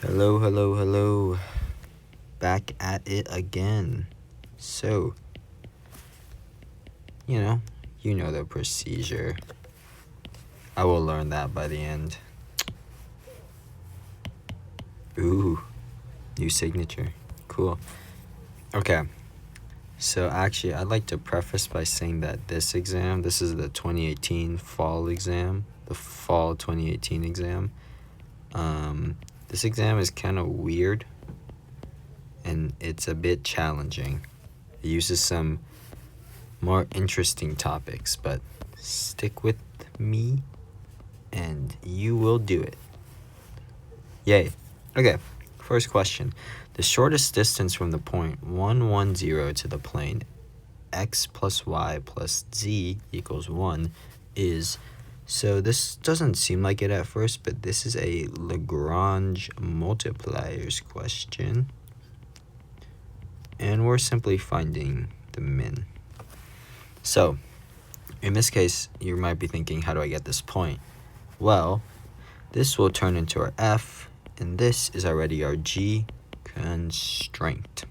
Hello, hello, hello. Back at it again. So, you know the procedure. I will learn that by the end. Ooh, new signature. Cool. Okay. So actually, I'd like to preface by saying that this is the 2018 fall exam, the fall 2018 exam. This exam is kind of weird, and it's a bit challenging. It uses some more interesting topics, but stick with me and you will do it. Yay. Okay, first question. The shortest distance from the point 1, 1, 0 to the plane x plus y plus z equals 1 is... So this doesn't seem like it at first, but this is a Lagrange multipliers question. And we're simply finding the min. So, in this case, you might be thinking, how do I get this point? Well, this will turn into our f, and this is already our g constraint.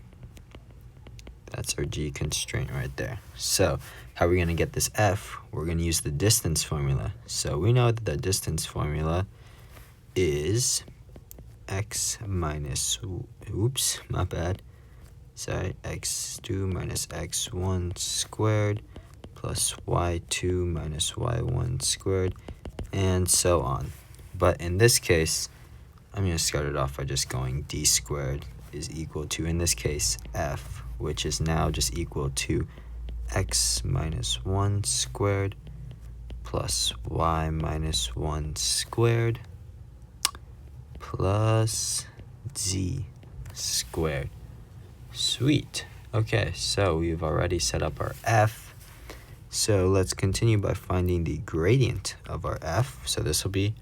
That's our g constraint right there. So, how are we going to get this f? We're going to use the distance formula. So, we know that the distance formula is x minus, x2 minus x1 squared plus y2 minus y1 squared, and so on. But in this case, I'm going to start it off by just going d squared is equal to, in this case, f, which is now just equal to x minus 1 squared plus y minus 1 squared plus z squared. Sweet. Okay, so we've already set up our f. So let's continue by finding the gradient of our f. So this will be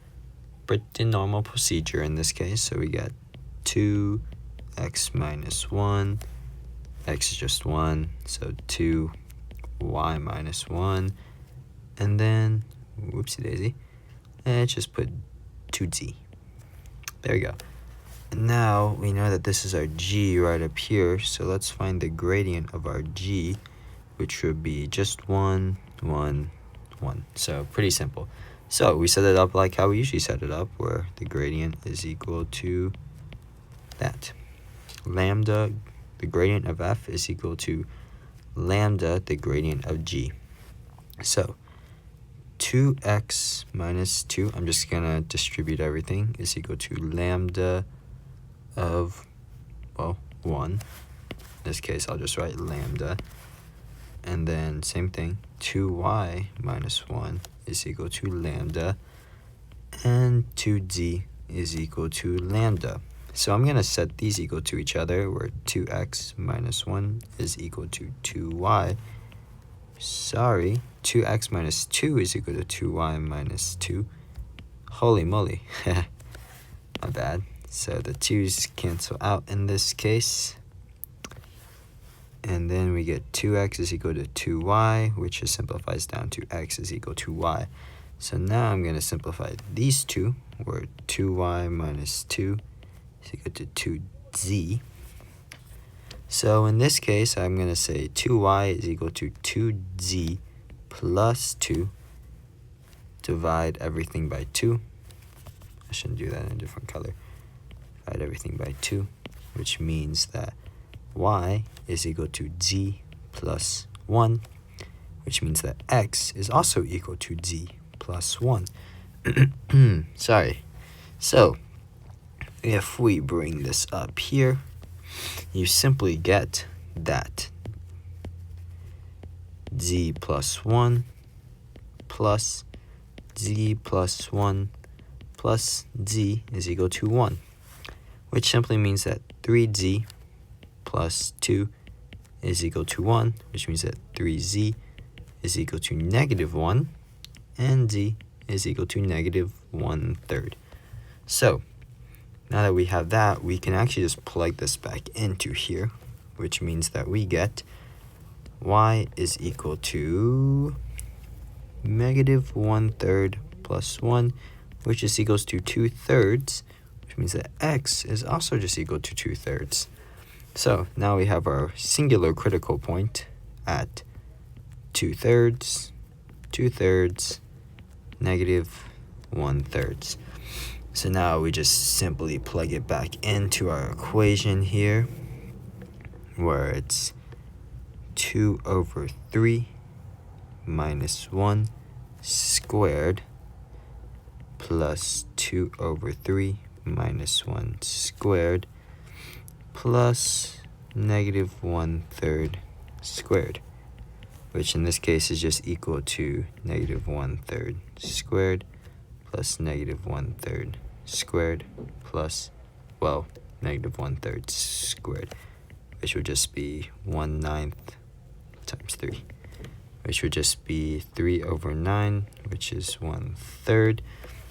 pretty normal procedure in this case. So we got 2x minus 1. X is just 1. So 2y minus 1. And then, whoopsie daisy, let's just put 2z. There we go. And now we know that this is our g right up here. So let's find the gradient of our g, which would be just 1, 1, 1. So pretty simple. So we set it up like how we usually set it up, where the gradient is equal to that. Lambda, the gradient of f, is equal to lambda, the gradient of g. So 2x minus 2, I'm just going to distribute everything, is equal to lambda of, 1. In this case, I'll just write lambda. And then same thing, 2y minus 1 is equal to lambda, and 2z is equal to lambda. So I'm going to set these equal to each other, where 2x minus 1 is equal to 2y. 2x minus 2 is equal to 2y minus 2. Holy moly. My bad. So the 2's cancel out in this case. And then we get 2x is equal to 2y, which just simplifies down to x is equal to y. So now I'm going to simplify these two, where 2y minus 2 is equal to 2z. So in this case, I'm going to say 2y is equal to 2z plus 2. Divide everything by 2. I shouldn't do that in a different color. Divide everything by 2, which means that y is equal to z plus 1, which means that x is also equal to z plus 1. Sorry. So, if we bring this up here, you simply get that z plus 1 plus z plus 1 plus z is equal to 1, which simply means that 3z plus 2 is equal to 1, which means that 3z is equal to negative 1, and z is equal to negative 1/3. So, now that we have that, we can actually just plug this back into here, which means that we get y is equal to negative 1/3 plus 1, which is equals to 2/3, which means that x is also just equal to 2/3. So now we have our singular critical point at 2/3, 2/3, negative 1/3. So now we just simply plug it back into our equation here, where it's 2/3 minus 1 squared plus 2/3 minus 1 squared plus negative 1/3 squared, which in this case is just equal to negative 1/3 squared plus negative 1/3 squared plus, well, negative 1/3 squared, which would just be 1/9 times 3, which would just be 3/9, which is 1/3.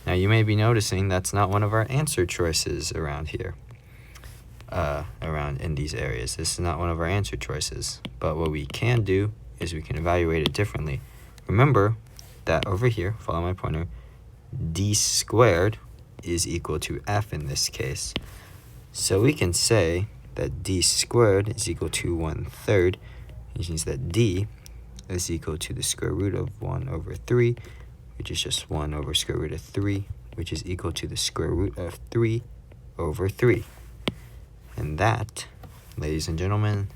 Now you may be noticing that's not one of our answer choices around here, around in these areas. This is not one of our answer choices, but what we can do is we can evaluate it differently. Remember that over here, follow my pointer, d squared is equal to f in this case. So we can say that d squared is equal to 1/3, which means that d is equal to the square root of 1/3, which is just 1/3, which is equal to the square root of 3/3. And that, ladies and gentlemen,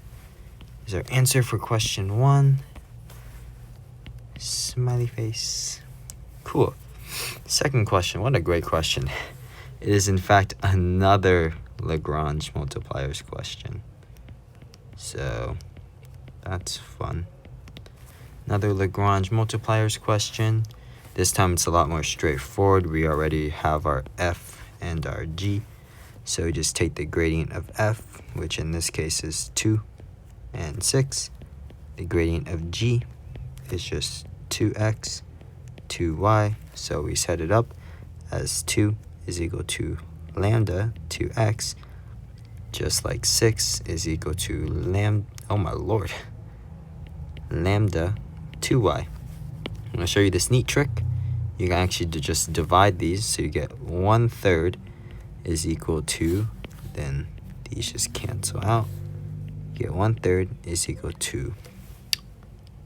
is our answer for question 1. Smiley face. Cool. Second question, what a great question. It is in fact another Lagrange multipliers question. So that's fun. Another Lagrange multipliers question. This time it's a lot more straightforward. We already have our f and our g. So we just take the gradient of f, which in this case is 2 and 6. The gradient of g is just 2x, 2y. So we set it up as 2 is equal to lambda 2x, just like 6 is equal to lambda 2y. I'm going to show you this neat trick. You can actually just divide these, so you get 1/3 is equal to, then these just cancel out. You get 1/3 is equal to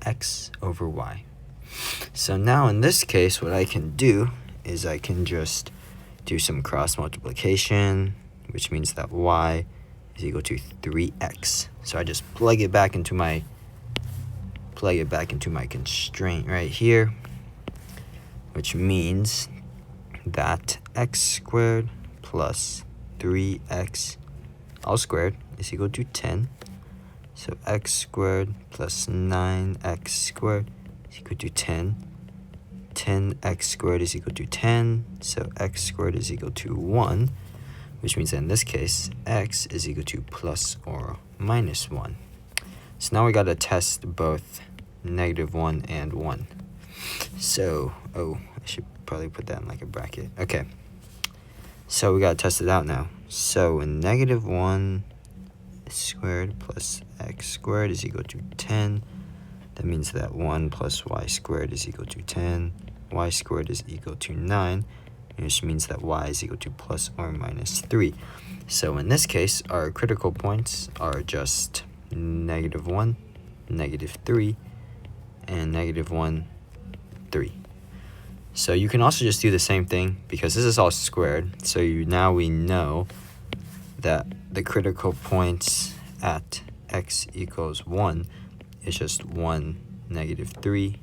x over y. So now in this case, what I can do is I can just do some cross multiplication, which means that y is equal to 3x. So I just plug it back into my constraint right here, which means that x squared plus 3x all squared is equal to 10. So x squared plus 9x squared is equal to 10. 10x squared is equal to 10. So x squared is equal to 1, which means that in this case, x is equal to plus or minus 1. So now we got to test both -1 and 1. So, I should probably put that in like a bracket. Okay. So we got to test it out now. So when -1 squared plus x squared is equal to 10, that means that 1 plus y squared is equal to 10. Y squared is equal to 9, which means that y is equal to plus or minus 3. So in this case, our critical points are just -1, -3, and -1, 3. So you can also just do the same thing, because this is all squared. So now we know that the critical points at x equals 1 is just 1, -3,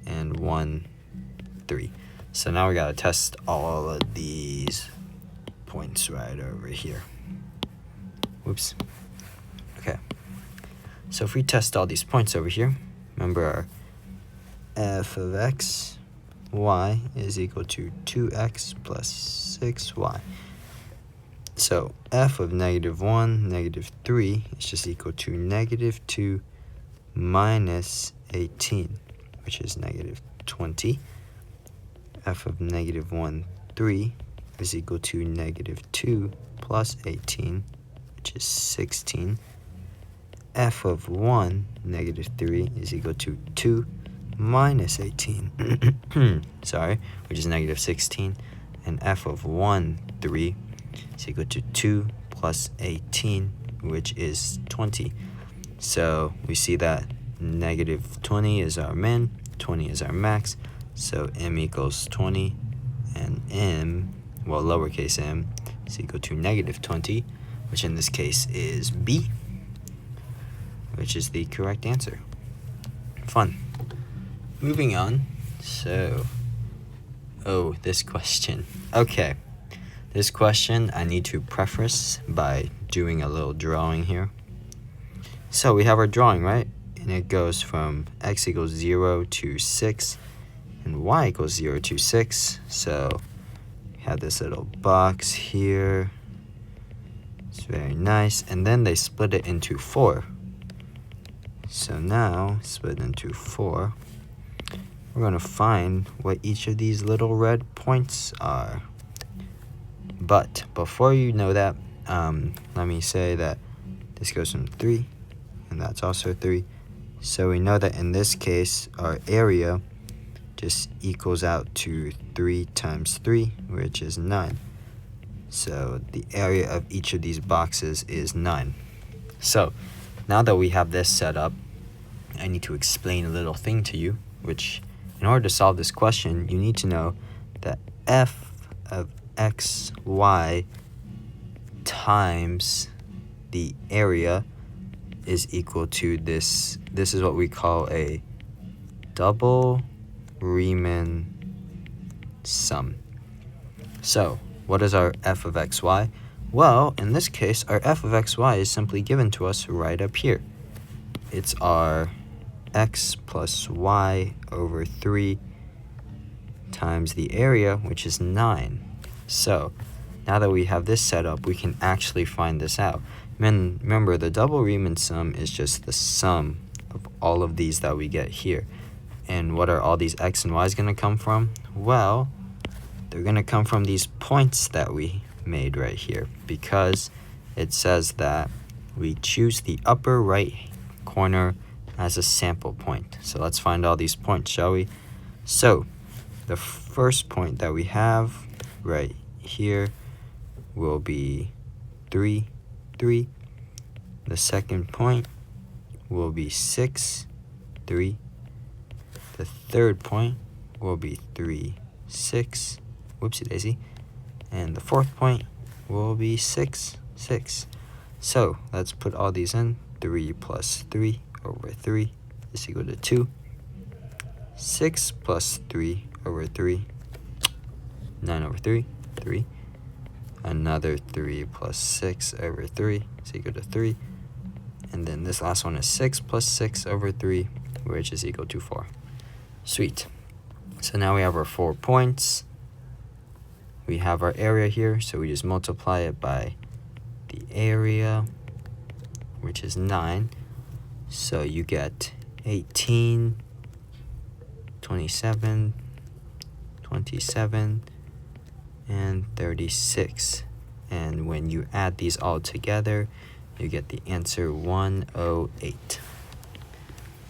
and 1, 3. So now we gotta test all of these points right over here. Whoops. Okay. So if we test all these points over here, remember our f of x, y is equal to 2x plus 6y. So f of -1, -3 is just equal to -2 minus 18, which is -20. F of -1, 3 is equal to -2 plus 18, which is 16. F of 1, -3 is equal to 2 minus 18, sorry, which is -16. And f of 1, 3 is equal to 2 plus 18, which is 20. So we see that negative 20 is our min, 20 is our max. So m equals 20, and m, well, lowercase m, is equal to negative 20, which in this case is B, which is the correct answer. Fun. Moving on. So, this question. Okay. This question I need to preface by doing a little drawing here. So we have our drawing, right? And it goes from x equals 0 to 6 and y equals 0 to 6. So we have this little box here. It's very nice. And then they split it into 4. So now, split into 4. We're going to find what each of these little red points are. But before you know that, let me say that this goes from 3, and that's also 3. So we know that in this case, our area just equals out to 3 times 3, which is 9. So the area of each of these boxes is 9. So now that we have this set up, I need to explain a little thing to you, which in order to solve this question, you need to know that f of x, y times the area is equal to this. This is what we call a double Riemann sum. So what is our f of xy? Well, in this case, our f of xy is simply given to us right up here. It's our x plus y over 3 times the area, which is 9. So now that we have this set up, we can actually find this out. Remember, the double Riemann sum is just the sum of all of these that we get here. And what are all these x and y's going to come from? Well, they're going to come from these points that we made right here, because it says that we choose the upper right corner as a sample point. So let's find all these points, shall we? So the first point that we have right here will be 3, 3. The second point will be 6, 3. The third point will be 3, 6. Whoopsie daisy. And the fourth point will be 6, 6. So let's put all these in. 3 plus 3 over 3 is equal to 2. 6 plus 3 over 3, 9 over 3, 3. Another 3 plus 6 over 3 is equal to 3. And then this last one is 6 plus 6 over 3, which is equal to 4. Sweet. So now we have our 4 points. We have our area here, so we just multiply it by the area, which is 9. So you get 18, 27, 27, and 36. And when you add these all together, you get the answer 108.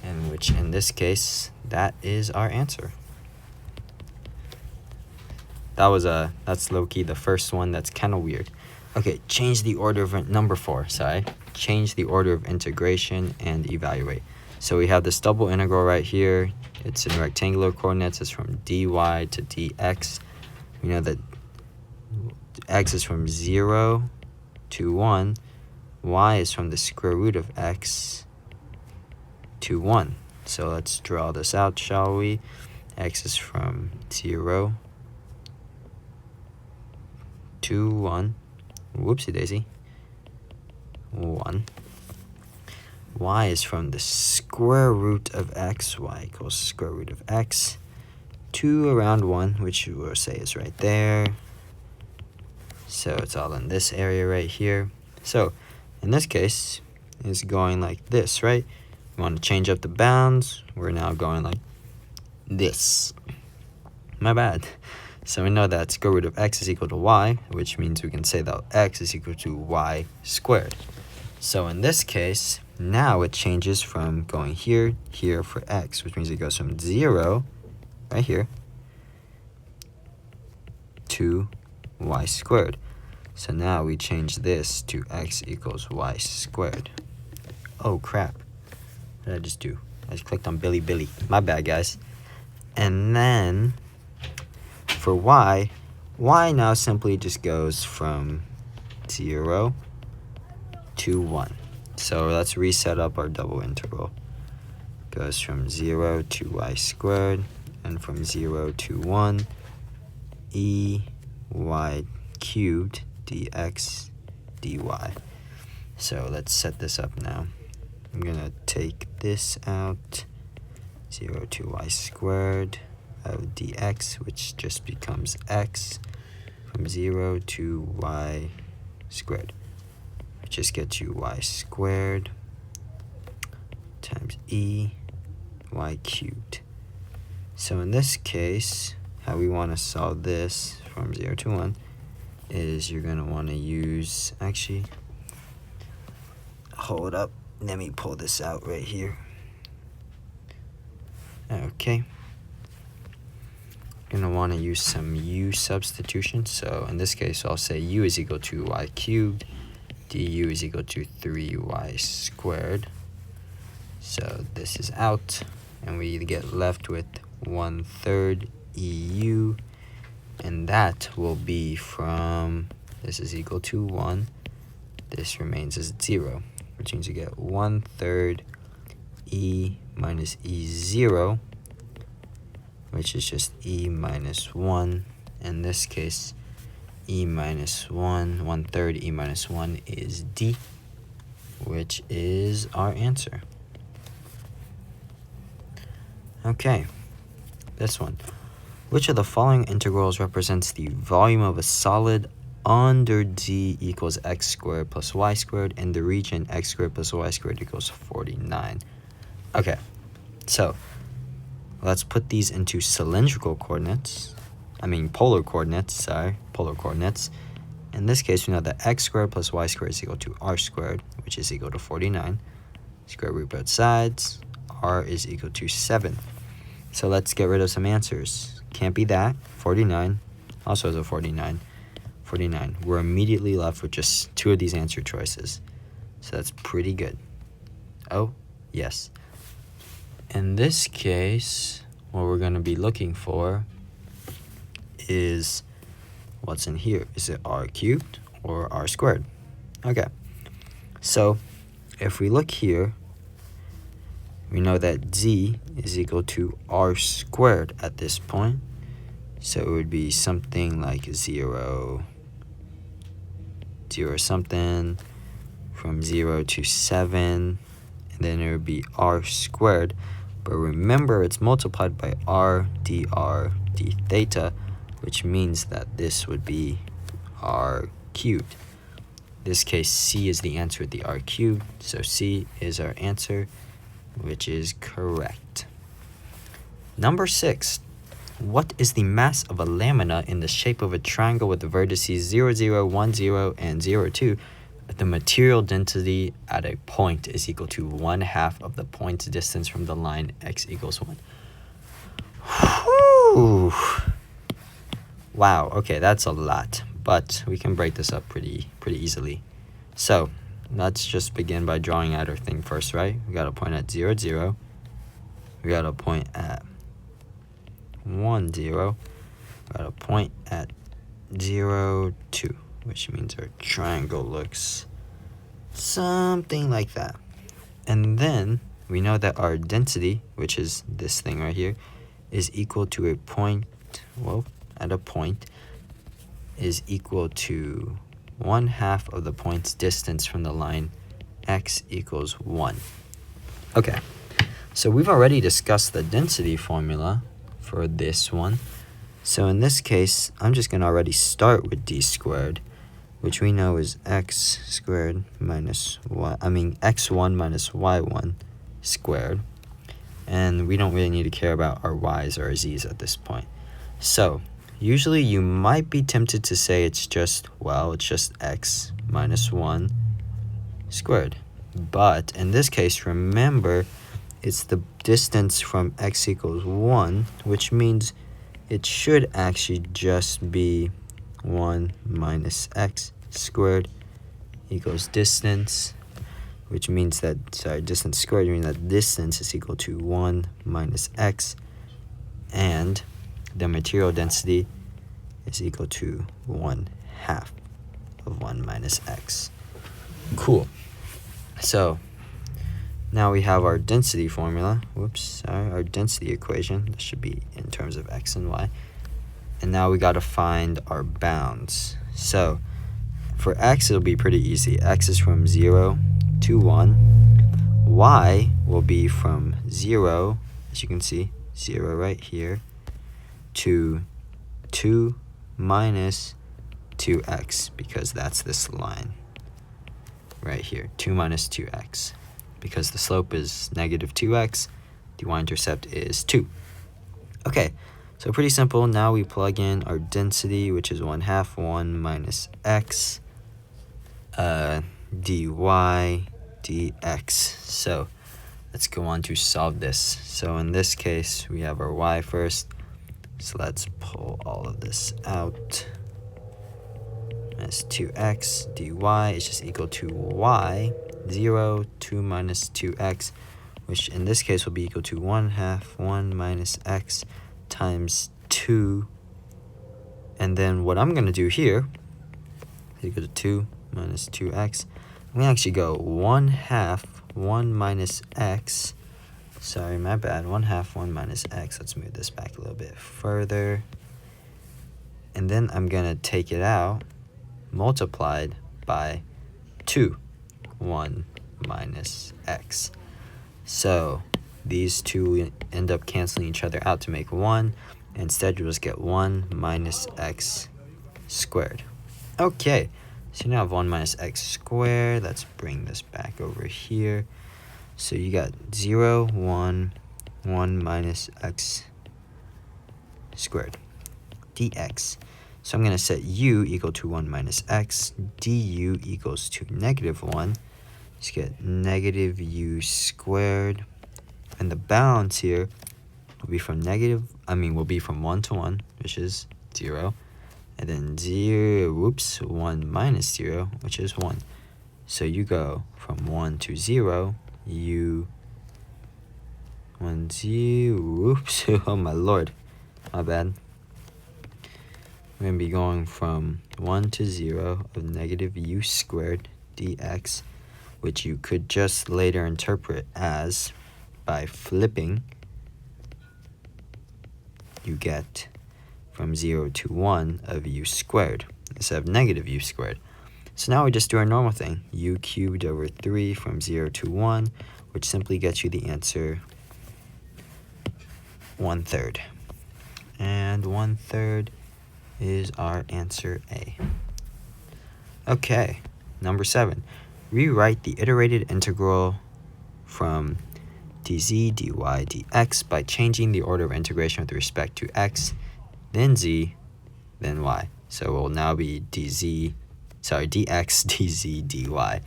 And which in this case, that is our answer. That's low-key the first one. That's kind of weird. Okay, change the order of number 4, sorry. Change the order of integration and evaluate. So we have this double integral right here. It's in rectangular coordinates. It's from dy to dx. We know that x is from 0 to 1. Y is from the square root of x to 1. So let's draw this out, shall we? X is from 0 to 1. Whoopsie daisy. 1. Y is from the square root of x. Y equals square root of x to around 1, which we will say is right there. So it's all in this area right here. So in this case, it's going like this, right? We want to change up the bounds. We're now going like this. My bad. So we know that square root of x is equal to y, which means we can say that x is equal to y squared. So in this case, now it changes from going here, here for x, which means it goes from 0, right here, to y squared. So now we change this to x equals y squared. Oh crap, what did I just do? I just clicked on Billy. My bad, guys. And then for y now simply just goes from 0 to 1. So let's reset up our double integral. Goes from 0 to y squared, and from 0 to 1, y cubed dx dy. So let's set this up now. I'm gonna take this out, 0 to y squared of dx, which just becomes x, from 0 to y squared, which just gets you y squared times y cubed. So in this case, how we want to solve this from 0 to 1 is you're going to want to use, actually, hold up, let me pull this out right here. Okay. Going to want to use some u substitution. So in this case, I'll say u is equal to y cubed, du is equal to 3y squared. So this is out, and we get left with 1/3 eu, and that will be from, this is equal to 1, this remains as 0, which means you get 1/3 e minus e0, which is just e minus 1. In this case, e minus 1, 1/3 e minus 1 is d, which is our answer. Okay, this one. Which of the following integrals represents the volume of a solid under d equals x squared plus y squared in the region x squared plus y squared equals 49? Okay, so let's put these into cylindrical coordinates. Polar coordinates, polar coordinates. In this case, we know that x squared plus y squared is equal to r squared, which is equal to 49. Square root both sides. R is equal to 7. So let's get rid of some answers. Can't be that. 49 also is a 49. 49. We're immediately left with just 2 of these answer choices. So that's pretty good. Oh, yes. In this case, what we're going to be looking for is what's in here. Is it r cubed or r squared? Okay. So if we look here, we know that z is equal to r squared at this point. So it would be something like 0 something, from 0 to 7, and then it would be r squared. But remember, it's multiplied by r dr d theta, which means that this would be r cubed. In this case, c is the answer with the r cubed, so c is our answer, which is correct. Number 6. What is the mass of a lamina in the shape of a triangle with the vertices 0, 0, 1, 0, and 0, 2? The material density at a point is equal to 1/2 of the point's distance from the line x equals 1. Whew. Wow, okay, that's a lot, but we can break this up pretty easily. So let's just begin by drawing out our thing first, right? We got a point at 0, 0. We got a point at 1, 0. We got a point at 0, 2, which means our triangle looks something like that. And then we know that our density, which is this thing right here, is equal to a point, at a point, is equal to 1/2 of the point's distance from the line x equals 1. Okay, so we've already discussed the density formula for this one. So in this case, I'm just going to already start with d squared, which we know is x squared minus x1 minus y1 squared. And we don't really need to care about our y's or our z's at this point. So usually you might be tempted to say it's just x minus 1 squared. But in this case, remember, it's the distance from x equals 1, which means it should actually just be 1 minus x squared equals distance, which means that, distance squared, meaning that distance is equal to 1 minus x, and the material density is equal to 1/2 of 1 minus x. Cool. So now we have our density formula. Our density equation. This should be in terms of x and y. And now we got to find our bounds. So for x, it'll be pretty easy. X is from 0 to 1. Y will be from 0, as you can see, 0 right here, to 2 minus 2x, because that's this line right here, 2 minus 2x. Because the slope is negative 2x, the y-intercept is 2. Okay, so pretty simple. Now we plug in our density, which is 1/2 1 minus x dy dx. So let's go on to solve this. So in this case, we have our y first. So let's pull all of this out. As 2x dy is just equal to y, 0, 2 minus 2x, which in this case will be equal to 1/2 1 minus x times 2. And then what I'm going to do here is equal to 2 minus 2x. I'm going to actually go 1/2 1 minus x. Sorry, my bad. 1/2 1 minus x. Let's move this back a little bit further. And then I'm going to take it out, multiplied by 2, 1 minus x. So these two end up canceling each other out to make 1. Instead, you'll just get 1 minus x squared. Okay, so you now have 1 minus x squared. Let's bring this back over here. So you got 0, 1, 1 minus x squared dx. So I'm going to set u equal to 1 minus x, du equals to negative 1. Let's get negative u squared. And the bounds here will be from will be from 1 to 1, which is 0. And then 1 minus 0, which is 1. So you go from 1 to 0, u 1, 0, oh my lord, my bad. We're going to be going from 1 to 0 of negative u squared dx, which you could just later interpret as, by flipping, you get from 0 to 1 of u squared instead of negative u squared. So now we just do our normal thing, u cubed over 3 from 0 to 1, which simply gets you the answer 1/3. And 1/3 is our answer A. Okay, number 7. Rewrite the iterated integral from dz, dy, dx by changing the order of integration with respect to x, then z, then y. So it will now be dx, dz, dy.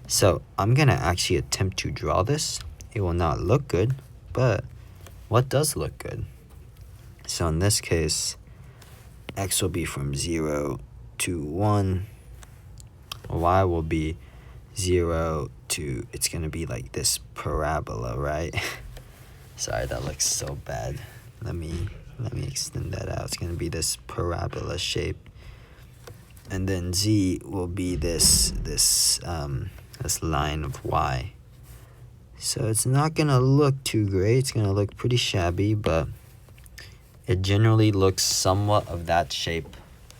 So I'm going to actually attempt to draw this. It will not look good, but what does look good? So in this case, x will be from 0 to 1. Y will be 0 to, it's going to be like this parabola, right? Sorry, that looks so bad. Let me extend that out. It's going to be this parabola shape. And then z will be this line of y. So it's not going to look too great. It's going to look pretty shabby, but it generally looks somewhat of that shape,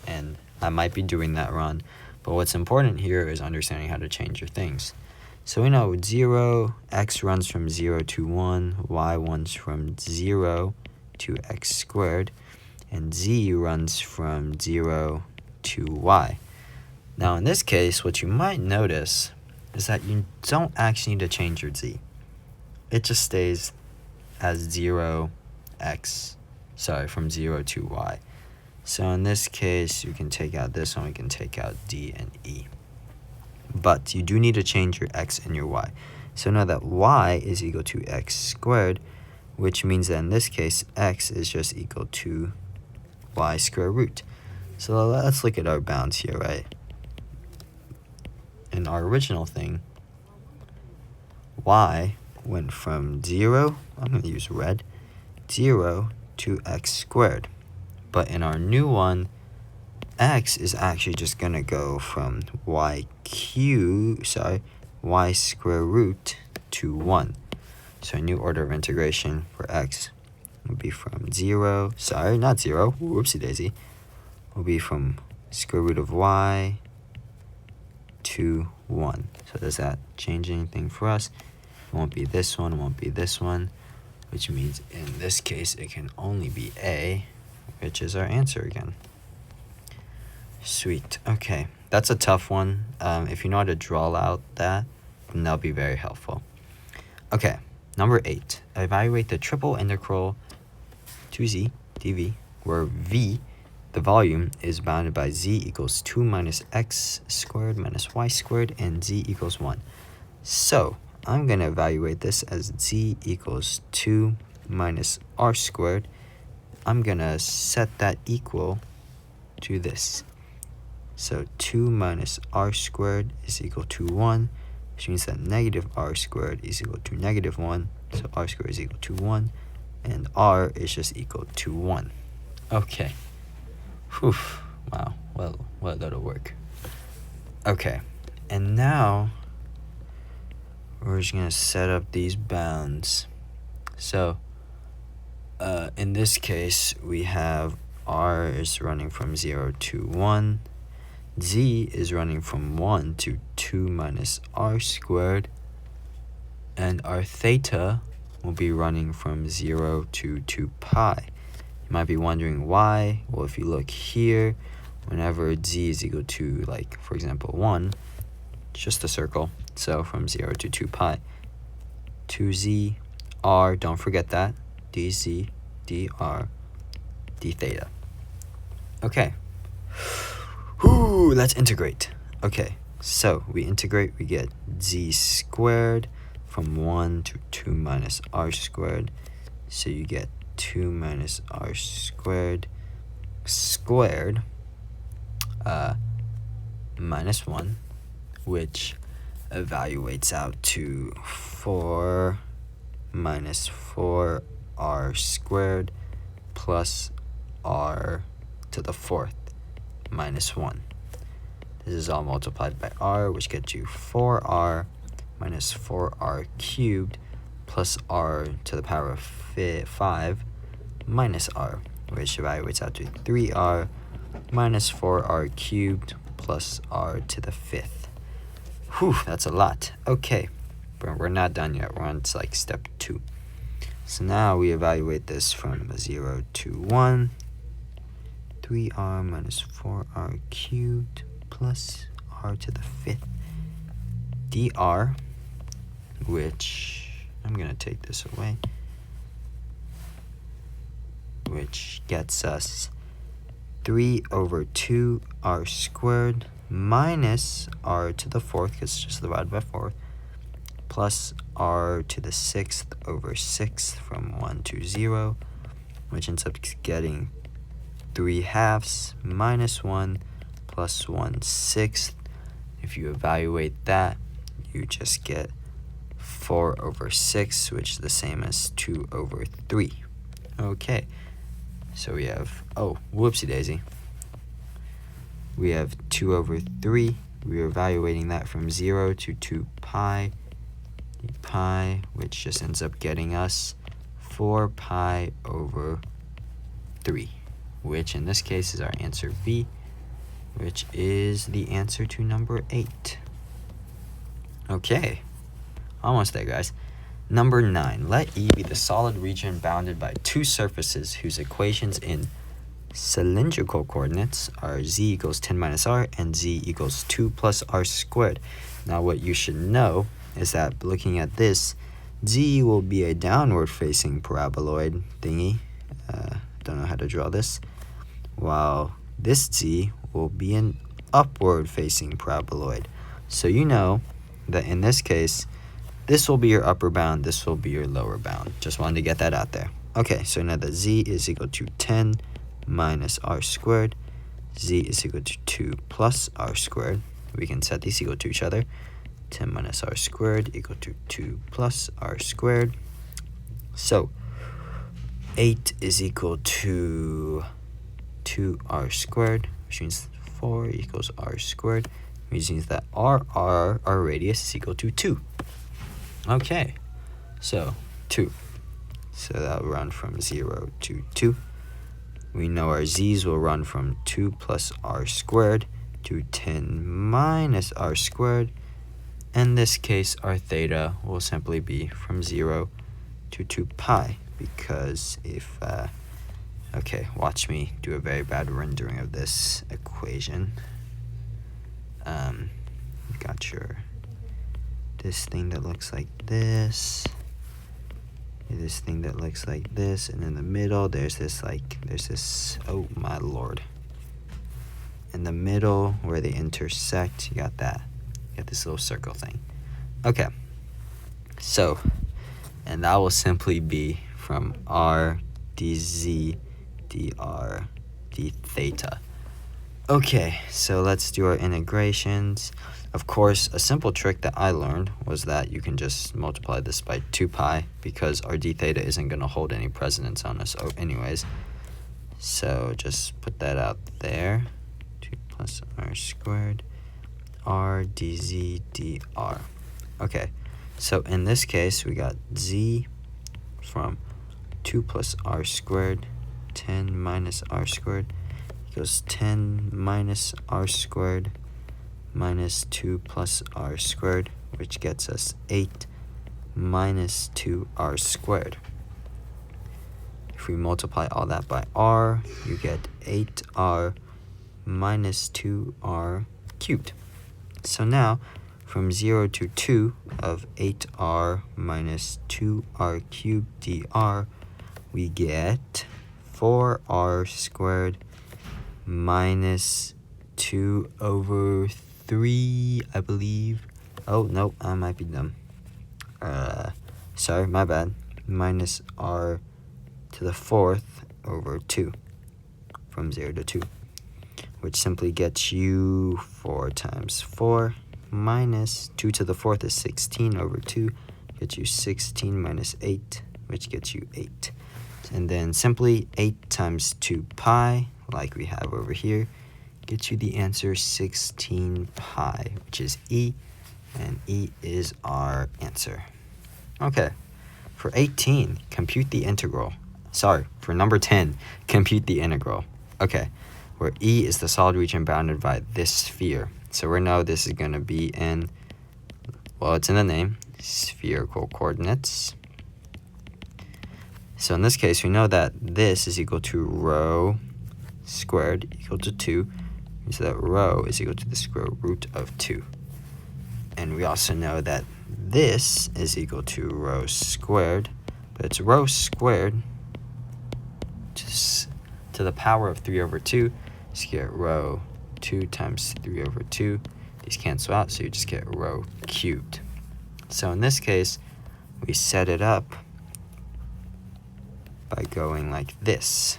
and I might be doing that wrong. But what's important here is understanding how to change your things. So we know 0, x runs from 0 to 1, y runs from 0 to x squared, and z runs from 0 to y. Now in this case, what you might notice is that you don't actually need to change your z. It just stays as 0x, from 0 to y. So in this case, you can take out this one, we can take out d and e. But you do need to change your x and your y. So now that y is equal to x squared, which means that in this case, x is just equal to y square root. So let's look at our bounds here, right? in our original thing, y went from 0, I'm going to use red, 0 to x squared. But in our new one, x is actually just going to go from y square root to 1. So a new order of integration for x will be from 0, not 0, whoopsie daisy, will be from square root of y to 1. So does that change anything for us? It won't be this one, it won't be this one, which means in this case it can only be a, which is our answer again. Sweet. Okay, that's a tough one. If you know how to draw out that, then that'll be very helpful. Okay, number 8. Evaluate the triple integral 2z dv, where v, the volume, is bounded by z equals 2 minus x squared minus y squared, and z equals 1. So I'm going to evaluate this as z equals 2 minus r squared. I'm going to set that equal to this. So 2 minus r squared is equal to 1, which means that negative r squared is equal to negative 1. So r squared is equal to 1, and r is just equal to 1. Okay. Whew. Wow. Well, what a little work. Okay. And now we're just going to set up these bounds. So in this case, we have r is running from 0 to 1. Z is running from 1 to 2 minus r squared. And our theta will be running from 0 to 2 pi. You might be wondering why. Well, if you look here, whenever z is equal to, like, for example, 1, it's just a circle. So from 0 to 2 pi. 2z, r, don't forget that, dz, dr, d theta. Okay. Whew, let's integrate. Okay, so we integrate, we get z squared from 1 to 2 minus r squared. So you get 2 minus r squared minus 1, which evaluates out to 4 minus 4r squared plus r to the 4th minus 1. This is all multiplied by r, which gets you 4r minus 4r cubed plus r to the power of 5 minus r, which evaluates out to 3r minus 4r cubed plus r to the 5th. Whew, that's a lot. Okay, but we're not done yet. We're on to like step 2. So now we evaluate this from 0 to 1. 3r minus 4r cubed plus r to the 5th dr, which I'm going to take this away, which gets us 3 over 2 r squared minus r to the 4th, because it's just divided by 4, plus r to the 6th over 6 from 1 to 0, which ends up getting 3/2 minus 1 plus 1/6. If you evaluate that, you just get 4 over 6, which is the same as 2 over 3. Okay, so we have, oh, whoopsie daisy. We have 2 over 3. We're evaluating that from 0 to 2 pi, which just ends up getting us 4 pi over 3, which in this case is our answer B, which is the answer to number 8. Okay, almost there, guys. Number 9, let E be the solid region bounded by two surfaces whose equations in cylindrical coordinates are z equals 10 minus r and z equals 2 plus r squared. Now what you should know is that looking at this, z will be a downward facing paraboloid thingy. Don't know how to draw this. While this z will be an upward facing paraboloid. So you know that in this case, this will be your upper bound, this will be your lower bound. Just wanted to get that out there. Okay, so now that z is equal to 10 minus r squared, z is equal to 2 plus r squared. we can set these equal to each other. 10 minus r squared equal to 2 plus r squared. So 8 is equal to 2r squared, which means 4 equals r squared, which means that our radius is equal to 2. Okay, so 2. So that'll run from 0 to 2. We know our z's will run from 2 plus r squared to 10 minus r squared. In this case, our theta will simply be from 0 to 2 pi, because if, okay, watch me do a very bad rendering of this equation. Got this thing that looks like this thing that looks like this, and in the middle there's this, oh my lord, in the middle where they intersect, you got this little circle thing. Okay, so, and that will simply be from r dz dr d theta. Okay, so let's do our integrations. Of course, a simple trick that I learned was that you can just multiply this by 2 pi, because our d theta isn't going to hold any precedence on us anyways. So just put that out there. 2 plus r squared r dz dr. Okay, so in this case, we got z from 2 plus r squared, 10 minus r squared, equals 10 minus r squared minus 2 plus r squared, which gets us 8 minus 2r squared. If we multiply all that by r, you get 8r minus 2r cubed. So now, from 0 to 2 of 8r minus 2r cubed dr, we get 4r squared minus 2 over 3, I believe. Oh, no, I might be dumb. Sorry, my bad. Minus r to the 4th over 2, from 0 to 2, which simply gets you 4 times 4 minus 2 to the 4th is 16 over 2, gets you 16 minus 8, which gets you 8. And then simply 8 times 2 pi, like we have over here, gets you the answer 16 pi, which is E, and E is our answer. Okay, for 18, compute the integral. Sorry, for number 10, compute the integral. Okay, where E is the solid region bounded by this sphere. So we know this is going to be in, well, it's in the name, spherical coordinates. So in this case, we know that this is equal to rho squared equal to 2, so that rho is equal to the square root of 2. And we also know that this is equal to rho squared, but it's rho squared just to the power of 3 over 2. Just get rho 2 times 3 over 2. These cancel out, so you just get rho cubed. So in this case, we set it up by going like this.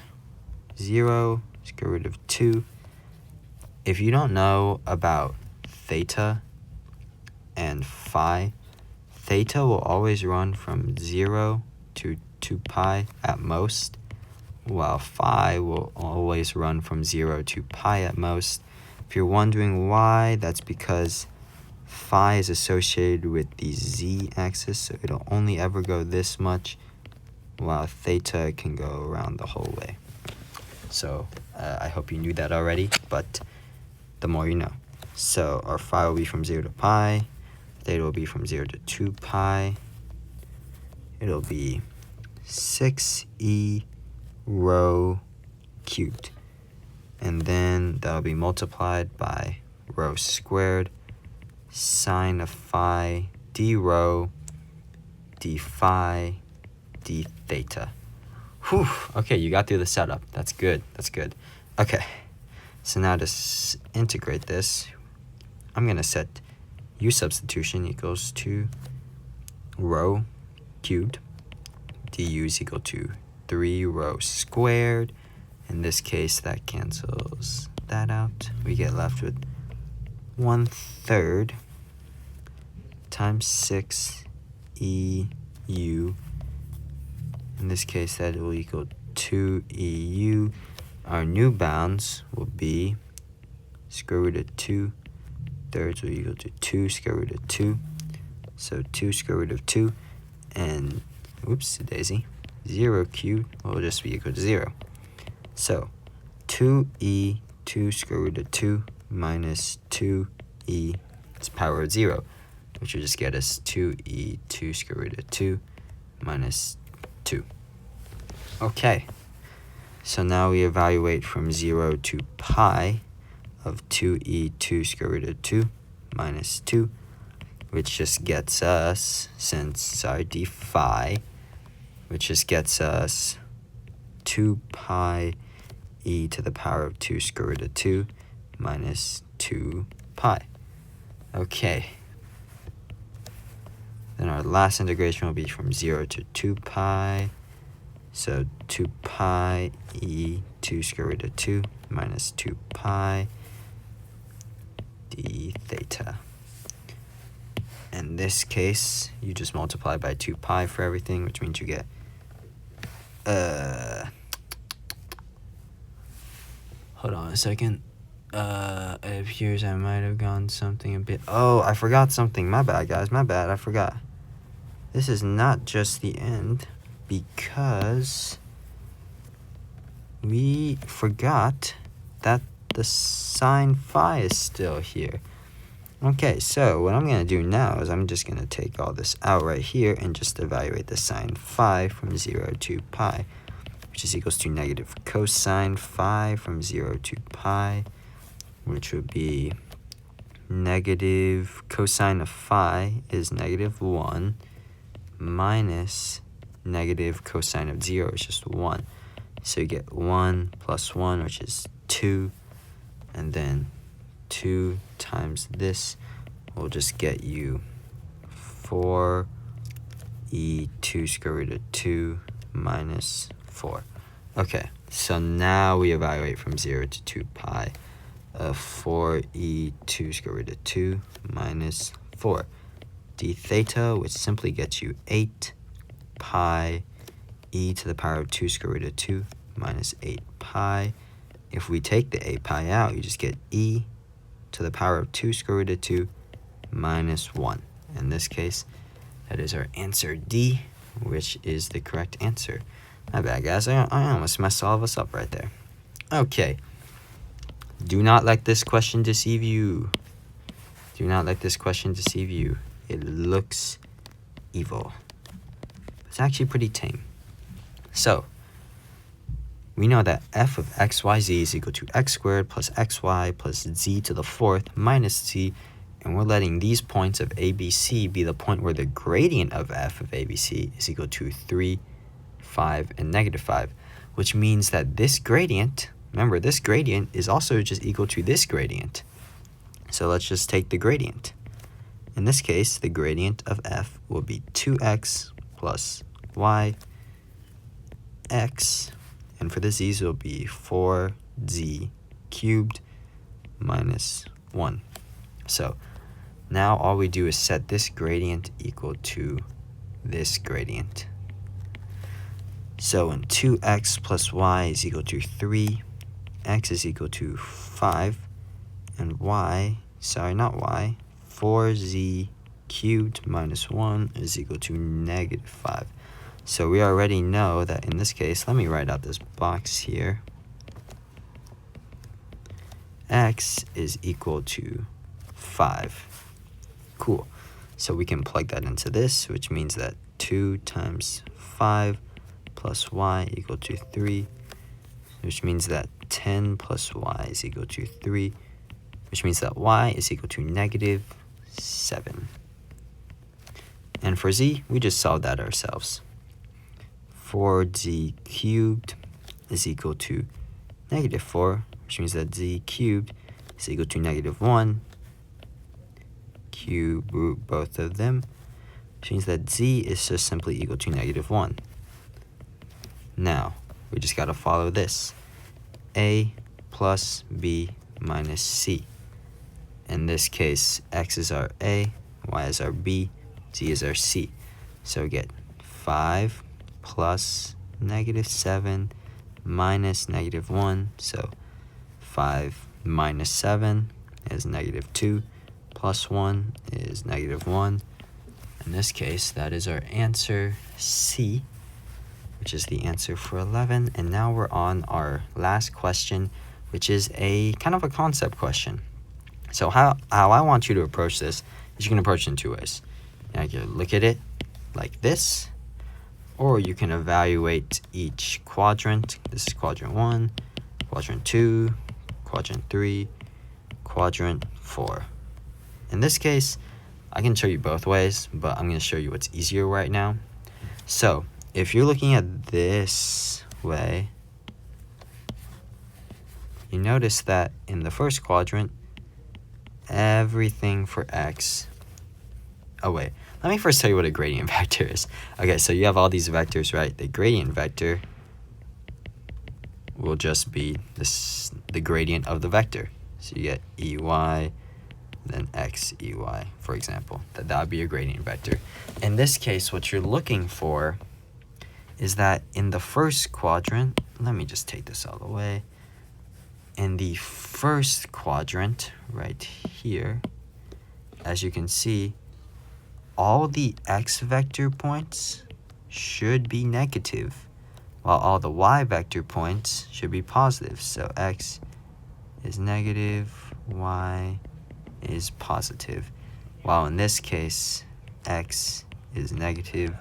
0 square root of 2. If you don't know about theta and phi, theta will always run from 0 to 2 pi at most, while phi will always run from 0 to pi at most. If you're wondering why, that's because phi is associated with the z-axis, so it'll only ever go this much, while theta can go around the whole way. So I hope you knew that already, but the more you know. So our phi will be from 0 to pi, theta will be from 0 to 2 pi. It'll be 6e rho cubed. And then that'll be multiplied by rho squared, sine of phi, d rho, d phi, d theta. Whew, okay, you got through the setup. That's good, that's good. Okay, so now to integrate this, I'm going to set u substitution equals to rho cubed, du is equal to 3 rho squared. In this case, that cancels that out. We get left with 1/3 times 6 EU. In this case, that will equal 2 EU. Our new bounds will be square root of 2/3 will equal to 2 square root of 2. So 2 square root of 2, and whoops, daisy, 0 cubed will just be equal to 0. So 2e 2 square root of 2 minus 2e is power of 0, which will just get us 2e 2 square root of 2 minus 2. Okay, so now we evaluate from 0 to pi of 2e 2 square root of 2 minus 2, which just gets us, d phi, which just gets us 2 pi e to the power of 2 square root of 2 minus 2 pi. Okay. Then our last integration will be from 0 to 2 pi. So 2 pi e 2 square root of 2 minus 2 pi d theta. In this case, you just multiply by 2 pi for everything, which means you get hold on a second. It appears I might have gone something a bit. Oh, I forgot something. My bad, guys. My bad. I forgot. This is not just the end, because we forgot that the sine phi is still here. Okay, so what I'm going to do now is I'm just going to take all this out right here and just evaluate the sine phi from 0 to pi, which is equals to negative cosine phi from 0 to pi, which would be negative cosine of phi is negative 1 minus negative cosine of 0 is just 1. So you get 1 plus 1, which is 2, and then 2 times this will just get you 4e 2 square root of 2 minus 4. Okay, so now we evaluate from 0 to 2 pi of 4e 2 square root of 2 minus 4 d theta, which simply gets you 8 pi e to the power of 2 square root of 2 minus 8 pi. If we take the 8 pi out, you just get e to the power of 2 square root of 2 minus 1. In this case, that is our answer D, which is the correct answer. My bad, guys. I almost messed all of us up right there. Okay. Do not let this question deceive you. Do not let this question deceive you. It looks evil. It's actually pretty tame. So, we know that f of xyz is equal to x squared plus xy plus z to the 4th minus z, and we're letting these points of ABC be the point where the gradient of f of ABC is equal to 3, 5, and negative 5, which means that this gradient, remember, this gradient is also just equal to this gradient. So let's just take the gradient. In this case, the gradient of f will be 2x plus y x, and for the z's it will be 4z cubed minus 1. So now all we do is set this gradient equal to this gradient. So when 2x plus y is equal to 3, x is equal to 5, and y, sorry, not y, 4z cubed minus 1 is equal to negative 5. So we already know that in this case, let me write out this box here. X is equal to 5. Cool. So we can plug that into this, which means that 2 times 5 plus y equal to 3, which means that 10 plus y is equal to 3, which means that y is equal to negative 7. And for z, we just solved that ourselves. 4z cubed is equal to negative 4, which means that z cubed is equal to negative 1. Cube root both of them, which means that z is just simply equal to negative 1. Now, we just got to follow this. A plus b minus c. In this case, x is our A, y is our B, z is our C. So we get 5 plus -7 minus -1. So 5 minus 7 is -2, plus 1 is -1. In this case, that is our answer C, which is the answer for 11. And now we're on our last question, which is a kind of a concept question. So how I want you to approach this is you can approach it in two ways. You can look at it like this, or you can evaluate each quadrant. This is quadrant 1, quadrant 2, quadrant 3, quadrant 4. In this case, I can show you both ways, but I'm going to show you what's easier right now. So if you're looking at this way, you notice that in the first quadrant, everything for x. Oh wait, let me first tell you what a gradient vector is. Okay, so you have all these vectors, right? The gradient vector will just be the gradient of the vector. So you get EY, then x EY, for example. That would be a gradient vector. In this case, what you're looking for is that in the first quadrant, let me just take this all the way. In the first quadrant, right here, as you can see, all the x vector points should be negative, while all the y vector points should be positive. So x is negative, y is positive. While in this case, x is negative,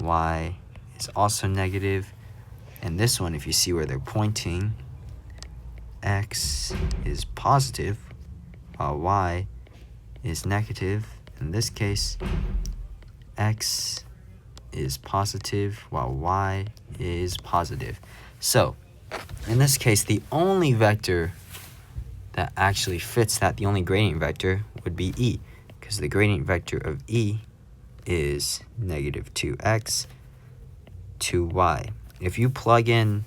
y is also negative. And this one, if you see where they're pointing, x is positive, while y is negative. In this case, x is positive, while y is positive. So, in this case, the only vector that actually fits that, the only gradient vector, would be e, because the gradient vector of e is -2x, 2y. If you plug in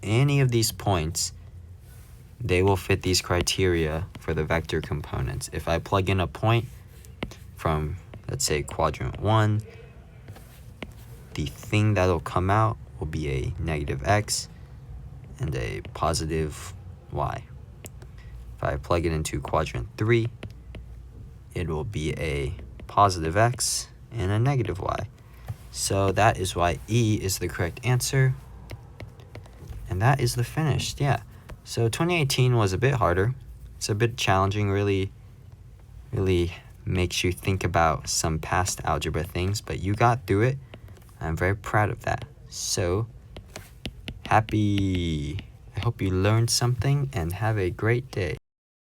any of these points, they will fit these criteria for the vector components. If I plug in a point from, let's say, quadrant 1, the thing that'll come out will be a -x and a positive y. If I plug it into quadrant 3, it will be a positive x and a negative y. So that is why E is the correct answer. And that is the finished, yeah. So 2018 was a bit harder. It's a bit challenging, really makes you think about some past algebra things, but you got through it. I'm very proud of that. So, happy. I hope you learned something and have a great day.